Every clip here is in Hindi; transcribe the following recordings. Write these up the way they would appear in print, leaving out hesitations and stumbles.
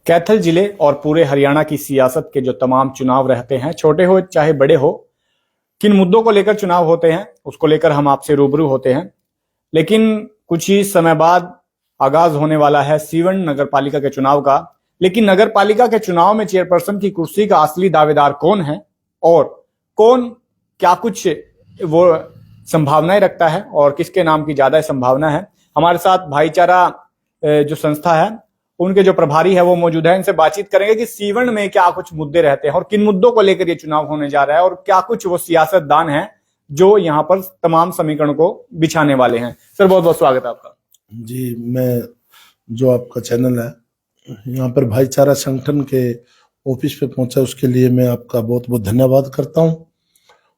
कैथल जिले और पूरे हरियाणा की सियासत के जो तमाम चुनाव रहते हैं, छोटे हो चाहे बड़े हो, किन मुद्दों को लेकर चुनाव होते हैं उसको लेकर हम आपसे रूबरू होते हैं। लेकिन कुछ ही समय बाद आगाज होने वाला है सीवन नगर पालिका के चुनाव का। लेकिन नगर पालिका के चुनाव में चेयरपर्सन की कुर्सी का असली दावेदार कौन है और कौन क्या कुछ वो संभावनाएं रखता है और किसके नाम की ज्यादा संभावना है। हमारे साथ भाईचारा जो संस्था है उनके जो प्रभारी है वो मौजूद है। इनसे बातचीत करेंगे कि सीवन में क्या कुछ मुद्दे रहते हैं और किन मुद्दों को लेकर ये चुनाव होने जा रहा है और क्या कुछ वो सियासतदान हैं जो यहाँ पर तमाम समीकरण को बिछाने वाले हैं। सर बहुत बहुत स्वागत है आपका। जी, मैं जो आपका चैनल है यहाँ पर भाईचारा संगठन के ऑफिस पे पहुंचा उसके लिए मैं आपका बहुत बहुत धन्यवाद करता हूँ।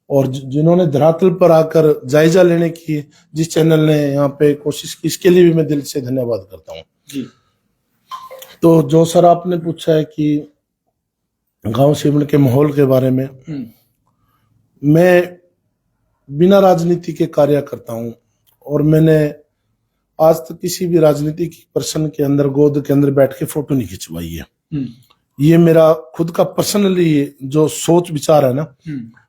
और जिन्होंने धरातल पर आकर जायजा लेने की जिस चैनल ने यहाँ पे कोशिश की इसके लिए भी मैं दिल से धन्यवाद करता हूँ। जी। तो जो सर आपने पूछा है कि गांव सीवन के माहौल के बारे में, मैं बिना राजनीति के कार्य करता हूँ और मैंने आज तक किसी भी राजनीतिक पर्सन के अंदर गोद के अंदर बैठ के फोटो नहीं खिंचवाई है। ये मेरा खुद का पर्सनली जो सोच विचार है ना,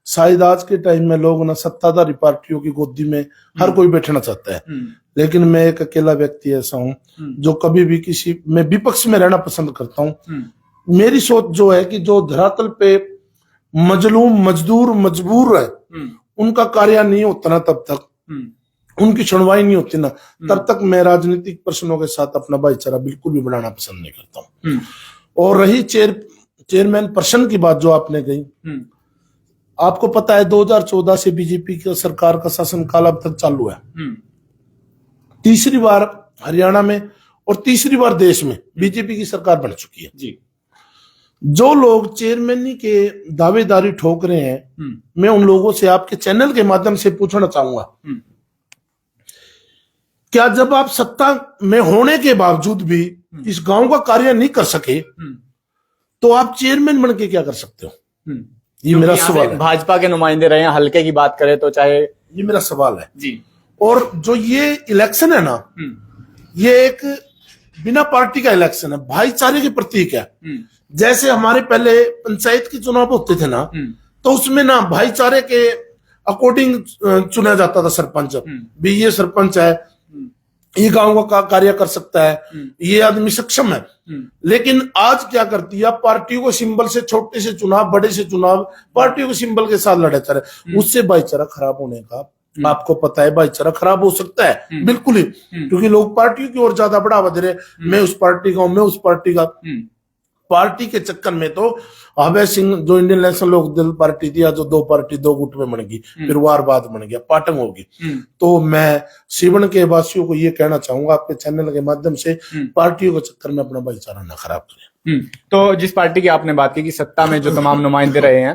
शायद आज के टाइम में लोग ना सत्ताधारी पार्टियों की गोदी में हर कोई बैठना चाहता है, लेकिन मैं एक अकेला व्यक्ति ऐसा हूं जो कभी भी मैं विपक्ष में रहना पसंद करता हूं। मेरी सोच जो है कि जो धरातल पे मजलूम मजदूर मजबूर है उनका कार्य नहीं होता ना, तब तक उनकी सुनवाई नहीं होती ना, तब तक मैं राजनीतिक पर्सनों के साथ अपना भाईचारा बिल्कुल भी बढ़ाना पसंद नहीं करता हूँ। और रही चेयरमैन पर्सन की बात जो आपने कही, आपको पता है 2014 से बीजेपी की सरकार का शासनकाल अब तक चालू है। तीसरी बार हरियाणा में और तीसरी बार देश में बीजेपी की सरकार बन चुकी है। जी। जो लोग चेयरमैनी के दावेदारी ठोक रहे हैं, मैं उन लोगों से आपके चैनल के माध्यम से पूछना चाहूंगा, क्या जब आप सत्ता में होने के बावजूद भी इस गांव का कार्य नहीं कर सके तो आप चेयरमैन बन के क्या कर सकते हो? ये मेरा सवाल है। भाजपा के नुमाइंदे रहे हैं, हल्के की बात करें तो चाहे, ये मेरा सवाल है जी। और जो ये इलेक्शन है ना, ये एक बिना पार्टी का इलेक्शन है, भाईचारे के प्रतीक है। जैसे हमारे पहले पंचायत के चुनाव होते थे ना, तो उसमें ना भाईचारे के अकॉर्डिंग चुना जाता था सरपंच। भी ये सरपंच है, ये गांव का कार्य कर सकता है, ये आदमी सक्षम है। लेकिन आज क्या करती है, पार्टियों को सिंबल से, छोटे से चुनाव बड़े से चुनाव, पार्टियों के सिंबल के साथ लड़ाई चल रहा है। उससे भाईचारा खराब होने का आपको पता है, भाईचारा खराब हो सकता है बिल्कुल ही, क्योंकि लोग पार्टियों की ओर ज्यादा बढ़ावा दे रहे, मैं उस पार्टी का हूं, मैं उस पार्टी का। पार्टी के चक्कर में तो अभय सिंह जो इंडियन नेशनल लोकदल पार्टी थी, जो दो पार्टी दो गुट में बन गई, फिर वारवाद बन गया, पाटंग होगी। तो मैं सीवन के वासियों को ये कहना चाहूंगा आपके चैनल के माध्यम से, पार्टियों के चक्कर में अपना भाईचारा ना खराब करें। तो जिस पार्टी की आपने बात की कि सत्ता में जो तमाम नुमाइंदे रहे हैं,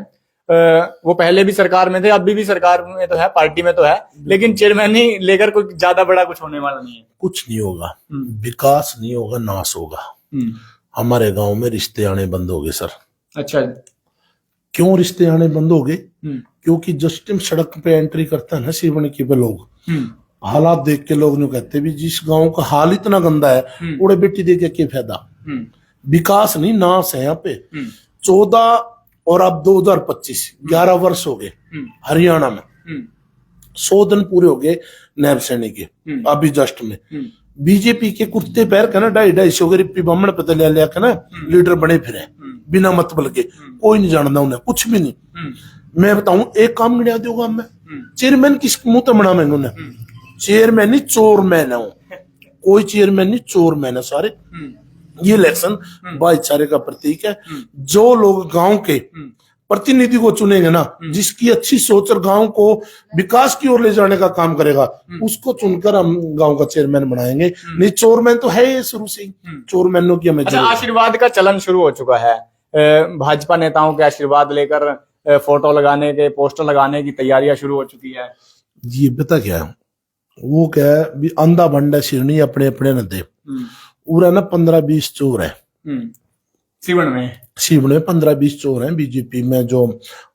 वो पहले भी सरकार में थे, अभी भी सरकार में तो है, पार्टी में तो है, लेकिन चेयरमैन ही लेकर कोई ज्यादा बड़ा कुछ होने वाला नहीं है। कुछ नहीं होगा, विकास नहीं होगा, नाश होगा। हमारे गांव में रिश्ते आने बंद हो गए सर। अच्छा, क्यों रिश्ते आने बंद हो गए? क्योंकि जस्ट टाइम सड़क पे एंट्री करता है ना सीवन की पे लोग, हालात देख के लोग नहीं कहते भी जिस गांव का हाल इतना गंदा है उड़े बेटी दे के क्या फायदा। विकास नहीं, नाश है यहाँ पे। 14 और अब 2025 11 वर्ष हो गए हरियाणा में, 100 दिन पूरे हो गए नैब सैनिक के अभी जस्ट में। बीजेपी के कुर्ते पैर का ना 250 के रिप्पी बामण पता लिया के ना लीडर बने फिरे बिना मतलब के, कोई नहीं जानता उन्हें कुछ भी नहीं। मैं बताऊं, एक काम नहीं दिया होगा मैं चेयरमैन किस मुंह तो बना मैंने उन्हें, चेयरमैन नहीं चोर मैन है, कोई चेयरमैन नहीं चोर मैन है सारे। ये इलेक्शन भाईचारे का प्रतीक है। जो लोग गांव के प्रतिनिधि को चुनेंगे ना, जिसकी अच्छी सोच और गांव को विकास की ओर ले जाने का काम करेगा, उसको चुनकर हम गांव का चेयरमैन बनाएंगे। नहीं, चोरमैन तो है ये शुरू से ही, चोरमैनों की हमें। अच्छा, आशीर्वाद का चलन शुरू हो चुका है, भाजपा नेताओं के आशीर्वाद लेकर फोटो लगाने के, पोस्टर लगाने की तैयारियां शुरू हो चुकी है। ये पता क्या है, वो क्या है, अंधा भंडा शिरनी अपने अपने न दे। पूरा ना 15-20 चोर है सीवन में 15-20 चोर हैं बीजेपी में जो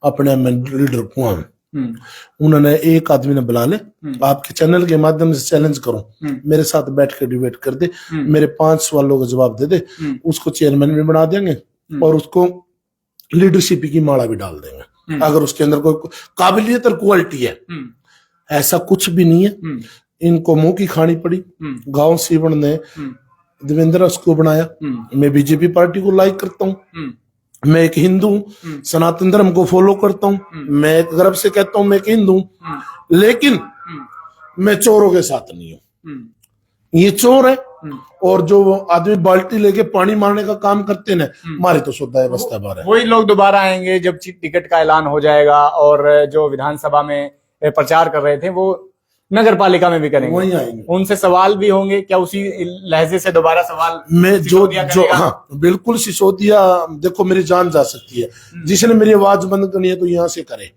अपने लीडर को हैं। उन्होंने एक आदमी ने बुला ले, आपके चैनल के माध्यम से चैलेंज करूं, मेरे साथ बैठ के डिबेट कर दे, मेरे 5 सवालों का जवाब दे दे, उसको चेयरमैन भी बना देंगे और उसको लीडरशिप की माला भी डाल देंगे, अगर उसके अंदर कोई काबिलियत और क्वालिटी है। ऐसा कुछ भी नहीं है, इनको मुंह की खानी पड़ी। गांव सीवण ने देवेंद्र उसको बनाया। मैं बीजेपी पार्टी को लाइक करता हूँ, मैं एक हिंदू हूँ, सनातन धर्म को फॉलो करता हूँ, मैं एक गर्व से कहता हूँ मैं एक हिंदू हूँ, लेकिन मैं चोरों के साथ नहीं हूँ। ये चोर है, और जो आदमी बाल्टी लेके पानी मारने का काम करते हैं, हमारी तो शुद्ध अवस्था बार है। वही लोग दोबारा आएंगे जब टिकट का ऐलान हो जाएगा, और जो विधानसभा में प्रचार कर रहे थे वो नगर पालिका में भी करेंगे, वही आएंगे। उनसे सवाल भी होंगे, क्या उसी लहजे से दोबारा सवाल मैं जो हाँ बिल्कुल सिसोदिया, देखो मेरी जान जा सकती है, जिसने मेरी आवाज बंद करनी है तो यहाँ से करे,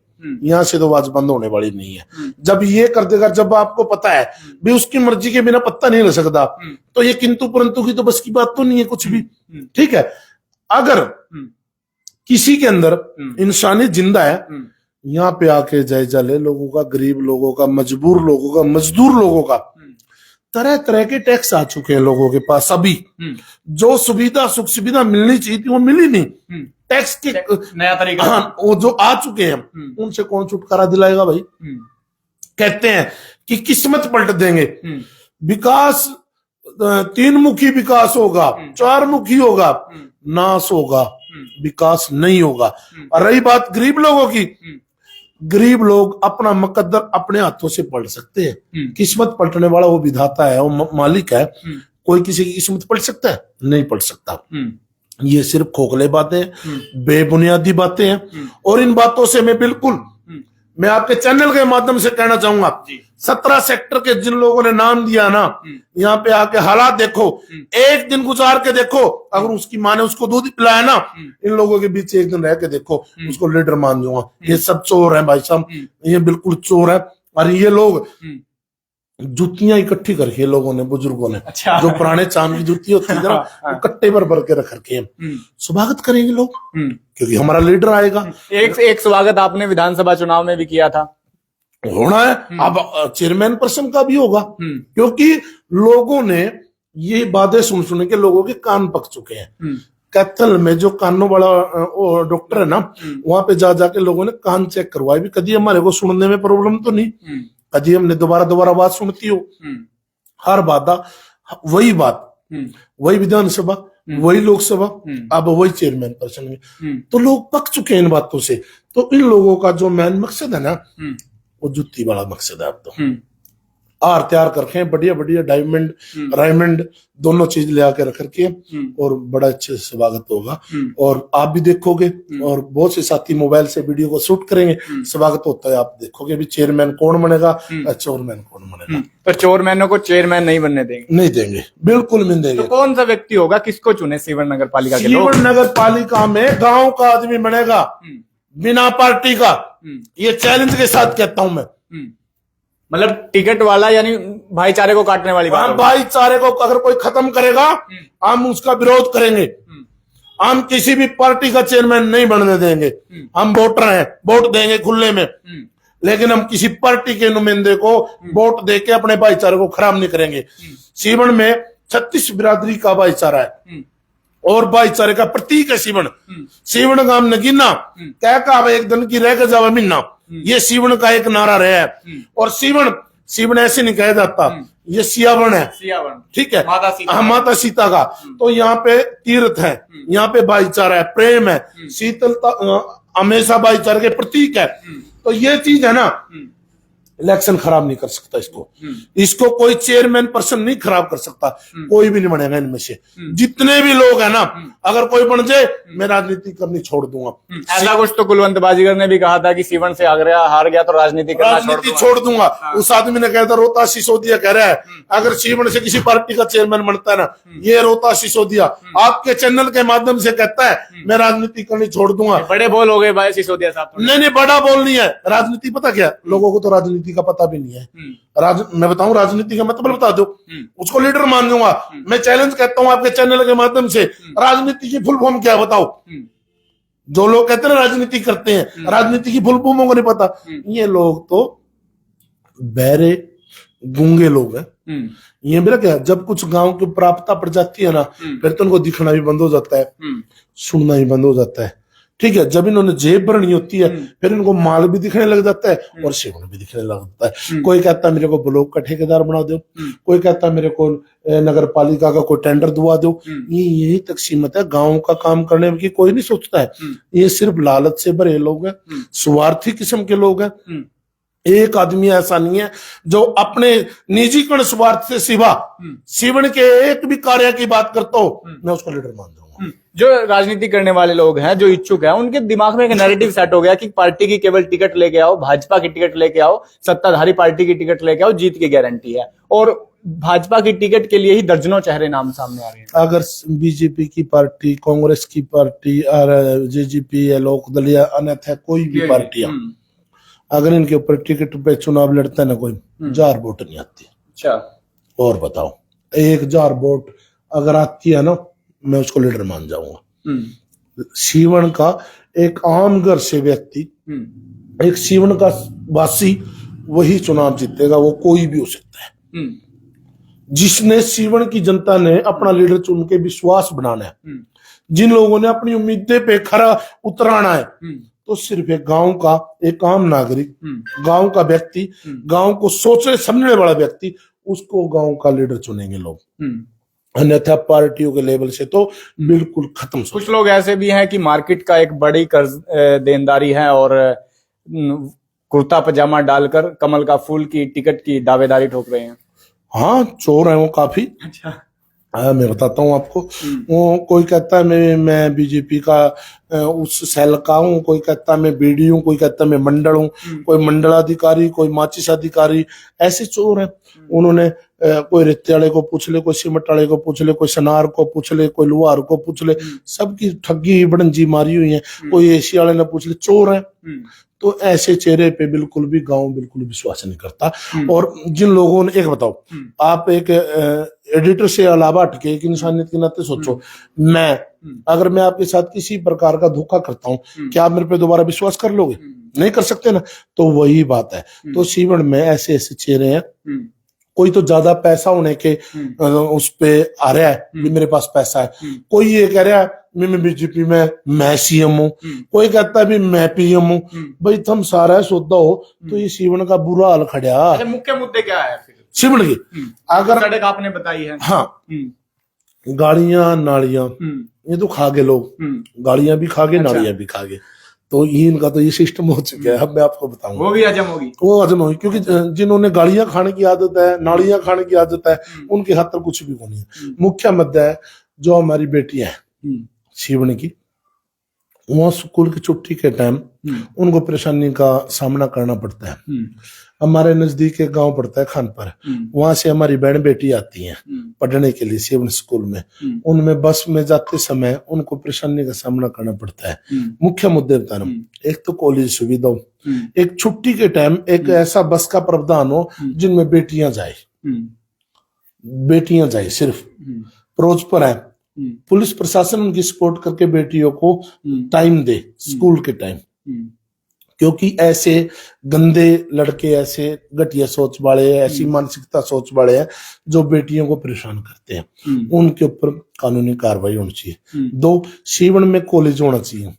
यहाँ से तो आवाज बंद होने वाली नहीं है। जब ये कर देगा, जब आपको पता है भी उसकी मर्जी के बिना पत्ता नहीं ले सकता, तो ये किंतु परंतु की तो बस की बात तो नहीं है कुछ भी। ठीक है, अगर किसी के अंदर इंसानियत जिंदा है, यहाँ पे आके जायजा ले लोगों का, गरीब लोगों का, मजबूर लोगों का, मजदूर लोगों का। तरह तरह के टैक्स आ चुके हैं लोगों के पास, अभी जो सुविधा सुख सुविधा मिलनी चाहिए थी वो मिली नहीं। टैक्स के नया तरीका, हाँ, वो जो आ चुके हैं उनसे कौन छुटकारा दिलाएगा भाई। कहते हैं कि किस्मत पलट देंगे, विकास 3 मुखी विकास होगा, 4 मुखी होगा, नाश होगा, विकास नहीं होगा। और रही बात गरीब लोगों की, गरीब लोग अपना मुकद्दर अपने हाथों से पलट सकते हैं। किस्मत पलटने वाला वो विधाता है, वो मालिक है। कोई किसी की किस्मत पलट सकता है? नहीं पलट सकता। ये सिर्फ खोखले बातें, बेबुनियादी बातें हैं, और इन बातों से मैं आपके चैनल के माध्यम से कहना चाहूंगा, 17 सेक्टर के जिन लोगों ने नाम दिया ना, यहाँ पे आके हालात देखो, एक दिन गुजार के देखो, अगर उसकी माँ ने उसको दूध पिलाया ना, इन लोगों के बीच एक दिन रह के देखो, उसको लीडर मान दूंगा। ये सब चोर है भाई साहब, ये बिल्कुल चोर है। और ये लोग जुतियां इकट्ठी करके लोगों ने, बुजुर्गों ने, अच्छा। जो पुराने चांद की जुती होती है ना, कट्टे पर भर के रख रखे हैं। स्वागत करेंगे लोग, क्योंकि हमारा लीडर आएगा। एक स्वागत आपने विधानसभा चुनाव में भी किया था, होना है। अब चेयरमैन पर्सन का भी होगा, क्योंकि लोगों ने ये बातें सुन सुन के लोगों के कान पक चुके हैं। कैथल में जो कानों वाला डॉक्टर है ना, वहां पे जा जाके लोगों ने कान चेक करवाए भी, कभी हमारे को सुनने में प्रॉब्लम तो नहीं, कभी हमने दोबारा बात सुनती हो। हर बात वही बात, वही विधानसभा, वही लोकसभा, अब वही चेयरमैन पर्सन में, तो लोग पक चुके हैं इन बातों से। तो इन लोगों का जो मेन मकसद है ना, वो जुत्ती वाला मकसद है। अब तो हार तैयार कर रखे हैं, बढ़िया बढ़िया डायमंड रायमंड दोनों चीज ले आके रख रखी है, और बड़ा अच्छे से स्वागत होगा। और आप भी देखोगे, और बहुत से साथी मोबाइल से वीडियो को शूट करेंगे, स्वागत होता है। आप देखोगे भी चेयरमैन कौन बनेगा, चोरमैन कौन बनेगा। तो चोरमैनों को चेयरमैन नहीं बनने देंगे? नहीं देंगे, बिल्कुल नहीं देंगे। तो कौन सा व्यक्ति होगा, किसको चुने सीवन नगर पालिका के लोग? सीवन नगर पालिका में गाँव का आदमी बनेगा, बिना पार्टी का। ये चैलेंज के साथ कहता हूं मैं। मतलब टिकट वाला, यानी भाईचारे को काटने वाली बात। भाईचारे को अगर कोई खत्म करेगा, हम उसका विरोध करेंगे। हम किसी भी पार्टी का चेयरमैन नहीं बनने देंगे। हम वोटर हैं, वोट देंगे खुले में, लेकिन हम किसी पार्टी के नुमाइंदे को वोट देके अपने भाईचारे को खराब नहीं करेंगे। सीवन में 36 बिरादरी का भाईचारा है, और भाईचारे का प्रतीक है सीवन। सीवन गांव नगीना क्या कहा, एक दिन की रह के जावा महीना, ये सीवन का एक नारा रहा है। और सीवन ऐसे नहीं कहा जाता, ये सियावन है, ठीक है, माता सीता का। तो यहाँ पे तीर्थ है, यहाँ पे भाईचारा है, प्रेम है, शीतलता हमेशा भाईचारे के प्रतीक है। तो ये चीज है ना, इलेक्शन खराब नहीं कर सकता इसको कोई चेयरमैन पर्सन नहीं खराब कर सकता, कोई भी नहीं बनेगा इनमें से। जितने भी लोग हैं ना, अगर कोई बन जाए, मैं राजनीति करनी छोड़ दूंगा। ऐसा कुछ तो कुलवंत बाजीगर ने भी कहा था कि सीवन से हार गया तो राजनीति छोड़ दूंगा। उस आदमी ने कहा था, रोहतास सिसोदिया कह रहा है, अगर सीवन से किसी पार्टी का चेयरमैन बनता है ना, ये रोहतास सिसोदिया आपके चैनल के माध्यम से कहता है, मैं राजनीति करनी छोड़ दूंगा। बड़े बोल हो गए भाई सिसोदिया साहब। नहीं, बड़ा बोल नहीं है। राजनीति पता क्या, लोगों को तो राजनीति का पता भी नहीं है। मैं बताऊं राजनीति का मतलब बता दो, उसको लीडर मान लूंगा। मैं चैलेंज कहता हूं आपके चैनल के माध्यम से, राजनीति की फुल फॉर्म क्या है बताओ। जो लोग कहते हैं ना राजनीति करते हैं, राजनीति की फुल फॉर्म को नहीं पता, ये लोग तो बहरे गूंगे लोग हैं। ये मेरा क्या, जब कुछ गांव की प्राप्तता पड़ जाती है ना, फिर तो उनको दिखना भी बंद हो जाता है, सुनना भी बंद हो जाता है। ठीक है, जब इन्होंने जेब भरनी होती है, फिर इनको माल भी दिखने लग जाता है और सेवन भी दिखने लग जाता है। कोई कहता है मेरे को ब्लॉक का ठेकेदार बना दो, कोई कहता है मेरे को नगर पालिका का कोई टेंडर दुआ दो। ये यही तक सीमित है, गांव का काम करने की कोई नहीं सोचता है। ये सिर्फ लालच से भरे लोग हैं, स्वार्थी किस्म के लोग हैं। एक आदमी ऐसा नहीं है जो अपने निजीकरण स्वार्थ से सिवा सीवन के एक भी कार्य की बात करता हो, मैं उसको लीडर मान दूंगा। जो राजनीति करने वाले लोग हैं, जो इच्छुक हैं, उनके दिमाग में एक नैरेटिव सेट हो गया कि पार्टी की केवल टिकट लेके आओ, भाजपा की टिकट लेके आओ, सत्ताधारी पार्टी की टिकट लेके आओ, जीत की गारंटी है। और भाजपा की टिकट के लिए ही दर्जनों चेहरे नाम सामने आ रहे हैं। अगर बीजेपी की पार्टी, कांग्रेस की पार्टी और जेजेपी या लोकदल या अन्यथा कोई भी पार्टियां, अगर इनके ऊपर टिकट पे चुनाव लड़ता है ना कोई, 1000 वोट नहीं आती। अच्छा, और बताओ, 1000 वोट अगर आती है ना, मैं उसको लीडर मान जाऊंगा। सीवन का एक आम घर से व्यक्ति, एक सीवन का वासी, वही चुनाव जीतेगा, वो कोई भी हो सकता है। जिसने सीवन की जनता ने अपना लीडर चुन के विश्वास बनाना है, जिन लोगों ने अपनी उम्मीदें पे खरा उतराना है, तो सिर्फ एक गांव का एक आम नागरिक, गांव का व्यक्ति, गांव को सोचने समझने वाला व्यक्ति, उसको गांव का लीडर चुनेंगे लोग। अन्यथा पार्टियों के लेवल से तो बिल्कुल खत्म। कुछ लोग ऐसे भी हैं कि मार्केट का एक बड़ी कर्ज देनदारी है और कुर्ता पजामा डालकर कमल का फूल की टिकट की दावेदारी ठोक रहे हैं। हाँ, चोर है वो काफी। अच्छा, मैं बताता हूँ आपको। वो कोई कहता है मैं बीजेपी का उस सेल का हूँ, कोई कहता है मैं बीडी हूँ, कोई कहता है मैं मंडल हूँ, कोई मंडलाधिकारी, कोई माचिस अधिकारी। ऐसे चोर हैं। उन्होंने कोई रेते वाले को पूछ ले, कोई सीमेंट वाले को पूछ ले, कोई सनार को पूछ ले, कोई लोहार को पूछ ले, सबकी ठगी बड़ंजी मारी हुई है। कोई एसी वाले ने पूछ ले, चोर है। तो ऐसे चेहरे पे बिल्कुल भी गांव बिल्कुल विश्वास नहीं करता। और जिन लोगों ने, एक बताओ, आप एक एडिटर से अलावा हटके एक इंसानियत के नाते सोचो, अगर मैं आपके साथ किसी प्रकार का धोखा करता हूँ, क्या आप मेरे पे दोबारा विश्वास कर लोगे? नहीं कर सकते ना। तो वही बात है। तो सीवन में ऐसे ऐसे चेहरे हैं। कोई तो ज्यादा पैसा होने के उस पे आ रहा है कि मेरे पास पैसा है। कोई ये कह रहा है मैं बीजेपी में मैं सीएम हूँ, कोई कहता है भी मैं पीएम हूँ। भाई तुम सारा सौदा हो तो ये सीवन का बुरा हाल खड़ा। अच्छा, मुख्य मुद्दे क्या है फिर सीवन की? अगर सड़क आपने बताई है, हाँ, गाड़ियां नालियां, ये तो खा गए लोग, गाड़ियां भी खा गए, नालियां भी खा गए। तो इनका तो ये सिस्टम हो चुका है। अब मैं आपको बताऊंगा, वो भी हजम होगी, वो हजम होगी। क्योंकि जिन्होंने गाड़ियां खाने की आदत है, नालियां खाने की आदत है, उनके हाथ तक कुछ भी नहीं है। मुख्य मुद्दा है जो हमारी बेटियां हैं सीवन की, वहां स्कूल की छुट्टी के टाइम उनको परेशानी का सामना करना पड़ता है। हमारे नजदीक एक गांव पड़ता है खानपर, वहां से हमारी बहन बेटी आती हैं पढ़ने के लिए सीवन स्कूल में। उनमें बस में जाते समय उनको परेशानी का सामना करना पड़ता है। मुख्य मुद्दे बता रहा हूँ, एक तो कॉलेज सुविधा हो, एक छुट्टी के टाइम एक ऐसा बस का प्रावधान हो जिनमें बेटियां जाए सिर्फ प्रोज पर है। पुलिस प्रशासन उनकी सपोर्ट करके बेटियों को टाइम दे स्कूल के टाइम। क्योंकि ऐसे गंदे लड़के, ऐसे घटिया सोच वाले, ऐसी मानसिकता सोच वाले हैं जो बेटियों को परेशान करते हैं, उनके ऊपर कानूनी कार्रवाई होनी चाहिए। 2, सीवन में कॉलेज होना चाहिए,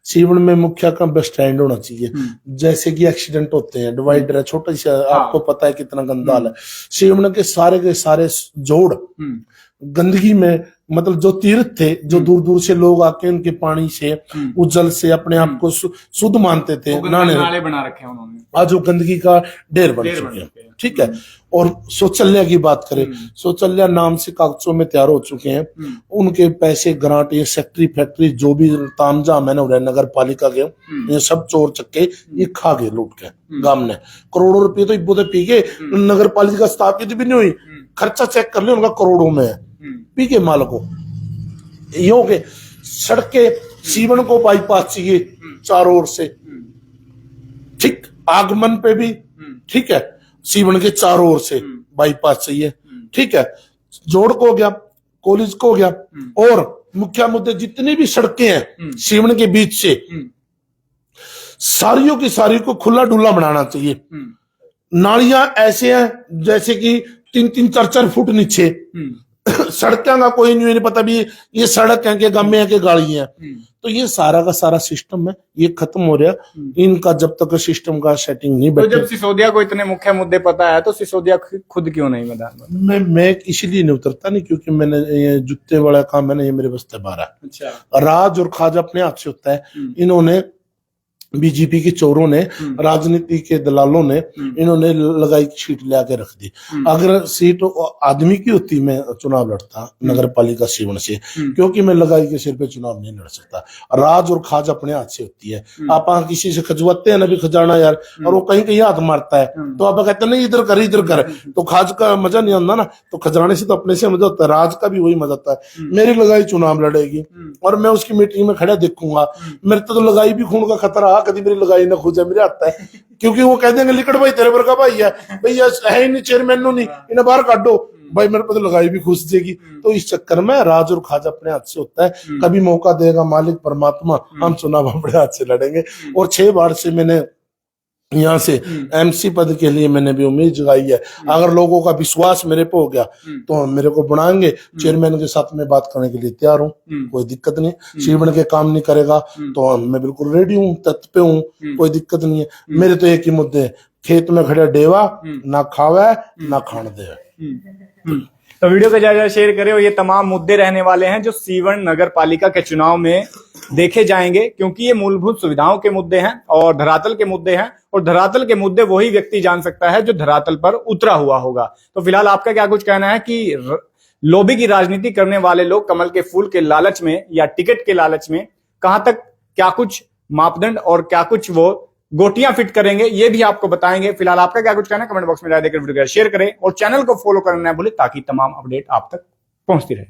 सीवन में मुख्य का बस स्टैंड होना चाहिए। जैसे कि एक्सीडेंट होते हैं, डिवाइडर है छोटा सा, आपको पता है कितना गंदा हाल है। सीवन के सारे जोड़ गंदगी में, मतलब जो तीर्थ थे, जो दूर दूर से लोग आके उनके पानी से, उस जल से अपने आप को शुद्ध मानते थे, नाले बना रखे हैं उन्होंने, आज वो गंदगी का ढेर बन चुके हैं। ठीक है। और शौचालय की बात करें, शौचालय नाम से कागजों में तैयार हो चुके हैं, उनके पैसे ग्रांट, ये फैक्ट्री जो भी तामझाम है ना, नगर पालिका के, ये सब चोर चक्के ये खा गए लूट के। गांव ने करोड़ों रुपये तो इब्बो पी गए, नगर पालिका स्थापित भी नहीं हुई, खर्चा चेक कर ले उनका करोड़ों में है, पी के मालको। यो के सड़कें सीवन को बाईपास चाहिए चारों ओर से, ठीक, आगमन पे भी, ठीक है, सीवन के चारों ओर से बाईपास चाहिए, ठीक है, जोड़ को हो गया, कॉलेज को हो गया, और मुख्य मुद्दे जितनी भी सड़कें हैं सीवन के बीच से सारियों की सारी को खुला डुला बनाना चाहिए। नालियां ऐसे हैं जैसे कि 3-3 4-4 फुट नीचे सड़कों का कोई नहीं पता भी ये सड़क है कि गमे है कि गाड़ी है। तो ये सारा का सारा सिस्टम है, ये खत्म हो रहा। इनका जब तक सिस्टम का सेटिंग नहीं तो बैठे। जब सिसोदिया को इतने मुख्य मुद्दे पता है तो सिसोदिया खुद क्यों नहीं मैदान में? मैं इसलिए नहीं उतरता नहीं क्योंकि मैंने ये जूते वाला काम है ना, ये मेरे बस्ते बार है। अच्छा। राज और खाज अपने हाथ से होता है। इन्होंने बीजेपी के चोरों ने, राजनीति के दलालों ने इन्होंने लगाई की सीट ले आके रख दी। अगर सीट आदमी की होती मैं चुनाव लड़ता नगर पालिका सीवन से, क्योंकि मैं लगाई के सिर पे चुनाव नहीं लड़ सकता। राज और खाज अपने हाथ से होती है। आप किसी से खजवाते हैं ना भी खजाना यार, और वो कहीं कहीं हाथ मारता है तो आप कहते हैं नहीं इधर कर, तो खाज का मजा नहीं आता ना, तो खजाने से तो अपने से मजा होता है, राज का भी वही मजा आता है। मेरी लगाई चुनाव लड़ेगी और मैं उसकी मीटिंग में खड़ा देखूंगा। मेरे तो लगाई भी खून का खतरा, कभी मेरी लगाई ना खुजा मेरे आता है, क्योंकि वो कह देंगे लिकड़ भाई तेरे वर्गा भाई है भैया है ही नहीं, चेयरमैन नहीं, इन्हें बाहर काटो भाई, मेरे पे तो लगाई भी खुश जाएगी। तो इस चक्कर में राज और खाज अपने हाथ से होता है। कभी मौका देगा मालिक परमात्मा, हम चुनाव अपने हाथ से लड़ेंगे। और 6 बार से मैंने यहाँ से एमसी पद के लिए मैंने भी उम्मीद जगाई है। अगर लोगों का विश्वास मेरे पे हो गया तो मेरे को बनाएंगे, चेयरमैन के साथ में बात करने के लिए तैयार हूँ, कोई दिक्कत नहीं। सीवन के काम नहीं करेगा तो मैं बिल्कुल रेडी हूँ, तत्व पे हूँ, कोई दिक्कत नहीं है। मेरे तो एक ही मुद्दे, खेत में खड़े डेवा ना खावे ना खान दे। तो वीडियो को ज्यादा शेयर करें और ये तमाम मुद्दे रहने वाले हैं जो सीवन नगर पालिका के चुनाव में देखे जाएंगे, क्योंकि ये मूलभूत सुविधाओं के मुद्दे हैं और धरातल के मुद्दे हैं, और धरातल के मुद्दे वही व्यक्ति जान सकता है जो धरातल पर उतरा हुआ होगा। तो फिलहाल आपका क्या कुछ कहना है कि लोभी की राजनीति करने वाले लोग कमल के फूल के लालच में या टिकट के लालच में कहां तक क्या कुछ मापदंड और क्या कुछ वो गोटियां फिट करेंगे, ये भी आपको बताएंगे। फिलहाल आपका क्या कुछ कहना है कमेंट बॉक्स में राय देकर वीडियो को शेयर करें और चैनल को फॉलो करना न भूलें ताकि तमाम अपडेट आप तक पहुंचती रहे।